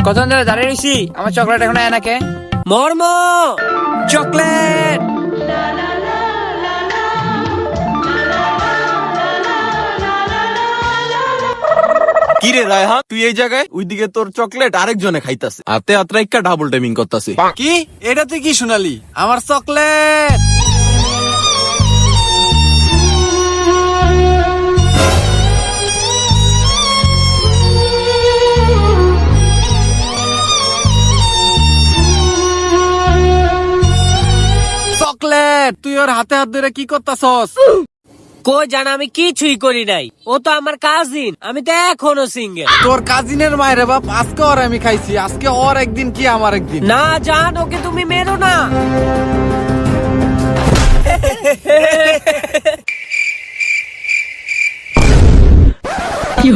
কতক্ষণ ধরে দাঁড়িয়ে রইছি, আমার চকলেট এখন আয় নাকে। মর্ম চকলেট। কি রে রায়হান, তুই এই জায়গায়? ওইদিকে তোর চকলেট আরেকজনে খাইতাছে, হাতে হাতরাইকা ডাবল টাইমিং করতাছে। কি এটা তুই কি শুনালি? আমার চকলেট। চকলেট তুই ওর হাতে হাত ধরে কি করতাছস? কই জান, আমি কিছুই করি নাই। ও তো আমার কাজিন, আমি তো এখনো সিঙ্গেল। তোর কাজিনের মায়ের বাপ, আজকে ওর আমি খাইছি, আজকে ওর একদিন কি আমার একদিন। না জান, ওকে তুমি মেরো না। কি